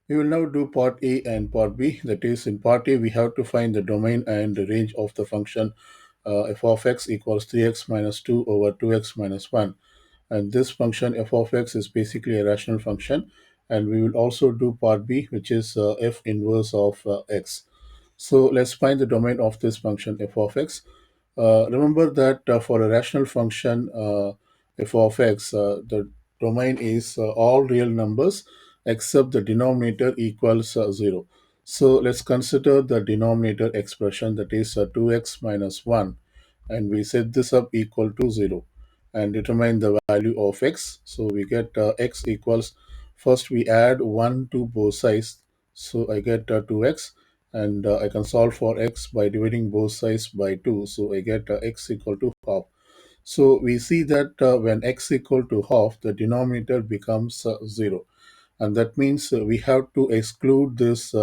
We will now do part A and part B. That is, in part A, we have to find the domain and the range of the function f of x equals 3x minus 2 over 2x minus 1. And this function f of x is basically a rational function. And we will also do part B, which is f inverse of x. So let's find the domain of this function f of x. Remember that for a rational function f of x, the domain is all real numbers except the denominator equals 0. So let's consider the denominator expression, that is 2x minus 1, and we set this up equal to 0 and determine the value of x. So we get x equals, first we add 1 to both sides, so I get 2x, and I can solve for x by dividing both sides by 2, so I get x equal to half. So we see that when x equal to half, the denominator becomes 0, and that means we have to exclude this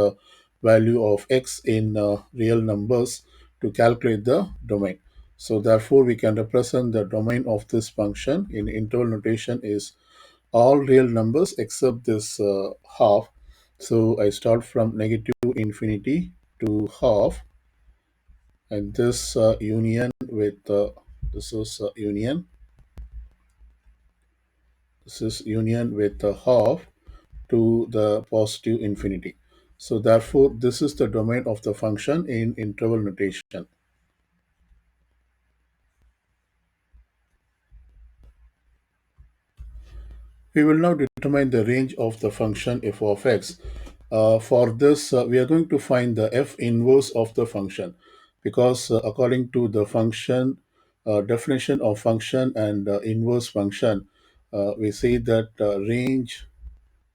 value of x in real numbers to calculate the domain. So therefore we can represent the domain of this function in interval notation is all real numbers except this half. So I start from negative infinity to half, and this union with this is union this is union with half to the positive infinity. So therefore, this is the domain of the function in interval notation. We will now determine the range of the function f of x. For this, we are going to find the f inverse of the function, because according to the function definition of function and inverse function, we say that range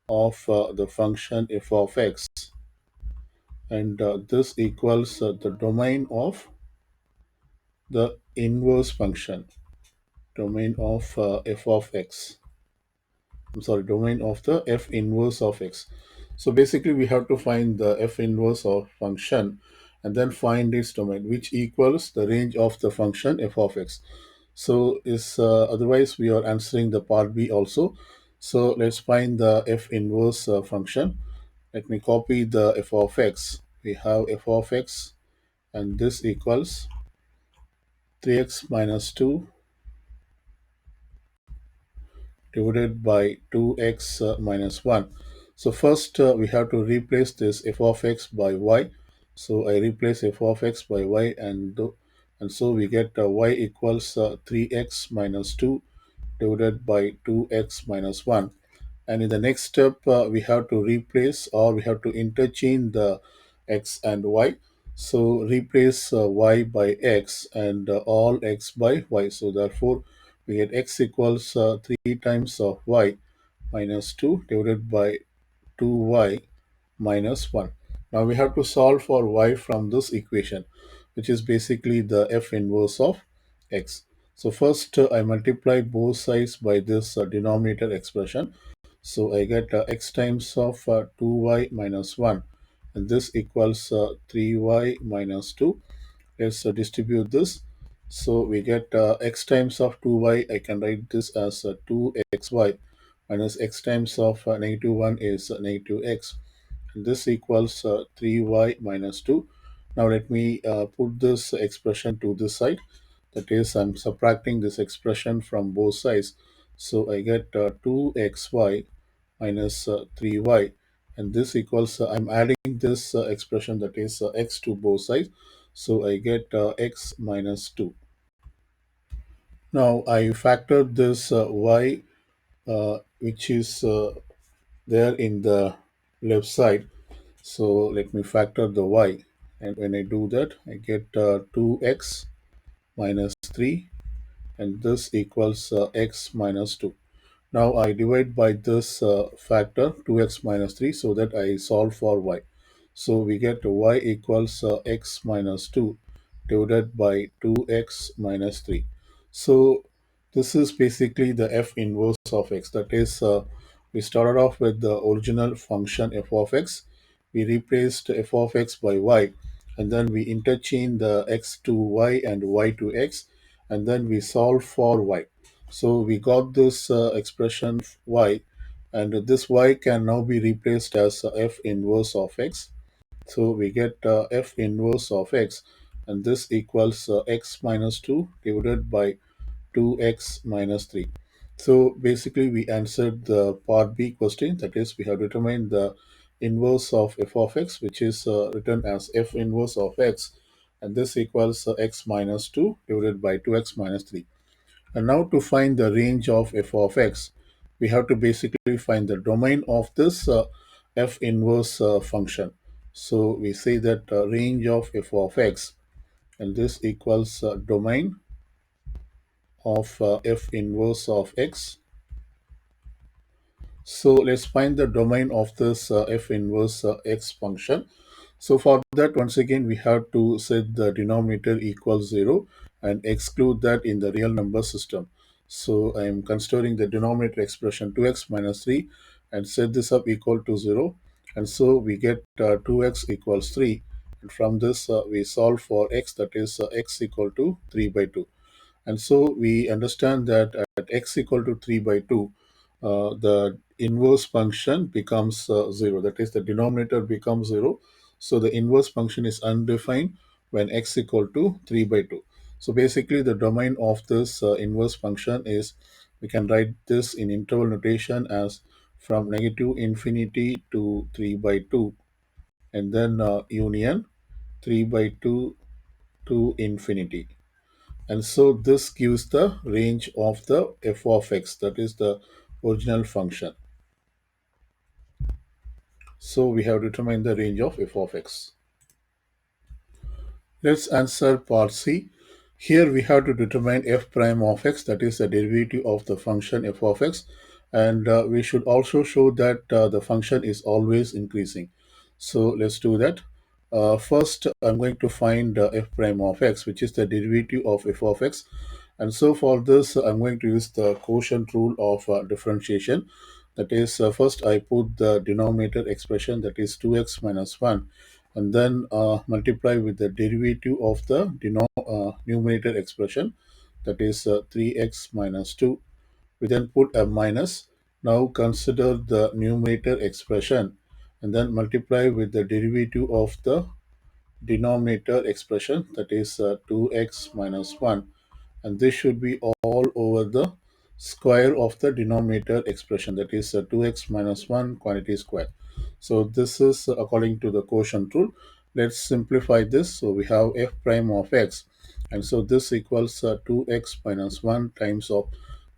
of the function f of x, and this equals the domain of the inverse function, domain of f of x. I'm sorry, domain of the f inverse of x. So basically, we have to find the f inverse of function and then find its domain, which equals the range of the function f of x. So is otherwise we are answering the part B also. So let's find the f inverse function. Let me copy the f of x. We have f of x, and this equals 3x minus 2 divided by 2x minus 1. So first we have to replace this f of x by y. So I replace f of x by y, and so we get y equals 3x minus 2 divided by 2x minus 1. And in the next step, we have to replace, or we have to interchange the x and y. So replace y by x and all x by y. So therefore, we get x equals 3 times of y minus 2 divided by 2y minus 1. Now we have to solve for y from this equation, which is basically the f inverse of x. So first I multiply both sides by this denominator expression. So I get x times of 2y minus 1, and this equals 3y minus 2. Let's distribute this. So we get x times of 2y. I can write this as 2xy minus x times of negative 1 is negative x. And this equals 3y minus 2. Now let me put this expression to this side. That is, I'm subtracting this expression from both sides. So I get 2xy minus 3y, and this equals I'm adding this expression, that is x, to both sides, so I get x minus 2. Now I factored this y, which is there in the left side. So let me factor the y, and when I do that, I get 2x minus 3, and this equals x minus 2. Now I divide by this factor 2x minus 3, so that I solve for y. So we get y equals x minus 2 divided by 2x minus 3. So this is basically the f inverse of x. That is, we started off with the original function f of x. We replaced f of x by y, and then we interchange the x to y and y to x, and then we solve for y. So we got this expression y, and this y can now be replaced as f inverse of x. So we get f inverse of x, and this equals x minus 2 divided by 2x minus 3. So basically, we answered the part B question, that is, we have determined the inverse of f of x, which is written as f inverse of x, and this equals x minus 2 divided by 2x minus 3. And now to find the range of f of x, we have to basically find the domain of this f inverse function. So we say that range of f of x, and this equals domain of f inverse of x. So let's find the domain of this f inverse x function. So for that, once again, we have to set the denominator equals 0 and exclude that in the real number system. So I am considering the denominator expression 2x minus 3 and set this up equal to 0. And so we get 2x equals 3. And from this, we solve for x, that is x equal to 3 by 2. And so we understand that at x equal to 3 by 2, the inverse function becomes 0. That is, the denominator becomes 0. So the inverse function is undefined when x equal to 3 by 2. So basically, the domain of this inverse function is, we can write this in interval notation as from negative infinity to 3 by 2, and then union 3 by 2 to infinity. And so this gives the range of the f of x, that is the original function. So we have determined the range of f of x. Let's answer part C. Here we have to determine f prime of x, that is the derivative of the function f of x, and we should also show that the function is always increasing. So let's do that. First, I'm going to find f prime of x, which is the derivative of f of x. And so for this, I'm going to use the quotient rule of differentiation. That is, first I put the denominator expression, that is 2x minus 1, and then multiply with the derivative of the numerator expression, that is 3x minus 2. We then put a minus. Now consider the numerator expression and then multiply with the derivative of the denominator expression, that is 2x minus 1, and this should be all over the square of the denominator expression, that is 2x minus 1 quantity square. So this is according to the quotient rule. Let's simplify this. So we have f prime of x, and so this equals 2x minus 1 times of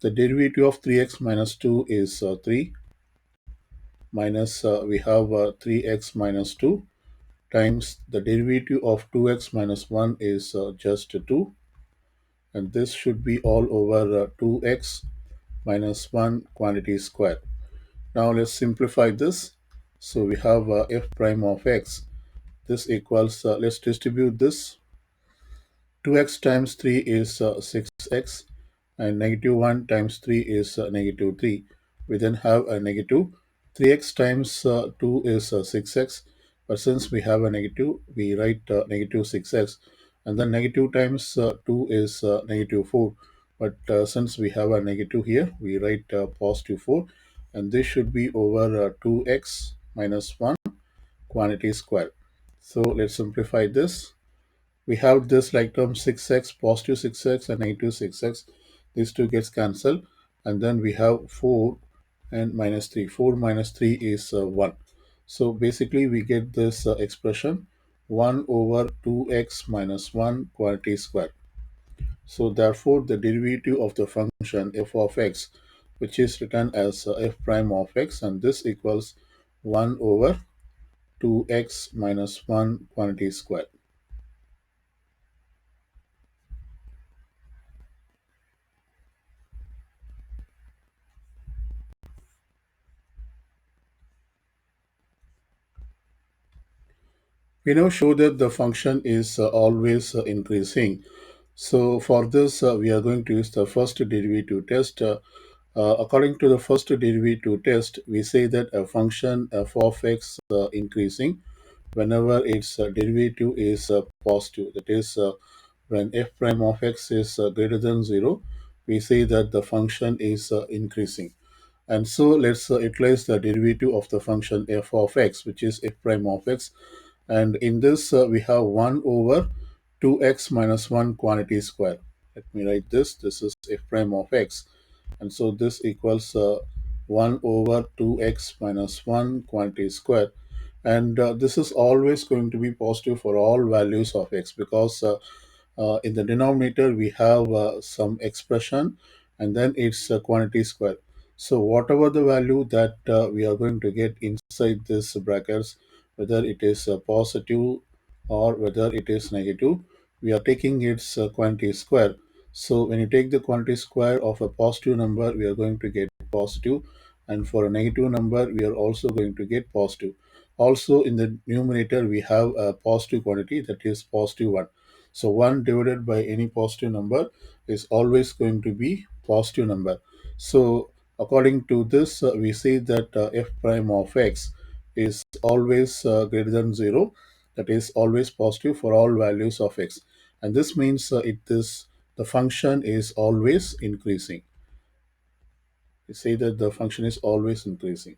the derivative of 3x minus 2 is 3, minus we have 3x minus 2 times the derivative of 2x minus 1 is just 2, and this should be all over 2x minus 1 quantity square. Now let's simplify this. So we have f prime of x. This equals, let's distribute this. 2x times 3 is 6x, and negative 1 times 3 is negative 3. We then have a negative. 3x times 2 is 6x, but since we have a negative, we write negative 6x, and then negative times 2 is negative 4. But since we have a negative here, we write positive 4, and this should be over 2x minus 1 quantity square. So let's simplify this. We have this like term 6x, positive 6x and negative 6x. These two gets cancelled, and then we have 4 and minus 3. 4 minus 3 is 1. So basically we get this expression 1 over 2x minus 1 quantity square. So therefore the derivative of the function f of x, which is written as f prime of x, and this equals 1 over 2x minus 1 quantity square. We now show that the function is always increasing. So for this, we are going to use the first derivative test. According to the first derivative test, we say that a function f of x increasing whenever its derivative is positive. That is, when f prime of x is greater than 0, we say that the function is increasing. And so let's utilize the derivative of the function f of x, which is f prime of x. And in this, we have 1 over 2x minus 1 quantity square. Let me write this. This is f prime of x. And so this equals 1 over 2x minus 1 quantity square. And this is always going to be positive for all values of x, because in the denominator we have some expression, and then it's a quantity square. So whatever the value that we are going to get inside this brackets, whether it is positive or whether it is negative, we are taking its quantity square. So when you take the quantity square of a positive number, we are going to get positive, and for a negative number we are also going to get positive. Also in the numerator we have a positive quantity, that is positive 1. So 1 divided by any positive number is always going to be positive number. So according to this, we say that f prime of x is always greater than 0, that is always positive for all values of x. And this means the function is always increasing. We say that the function is always increasing.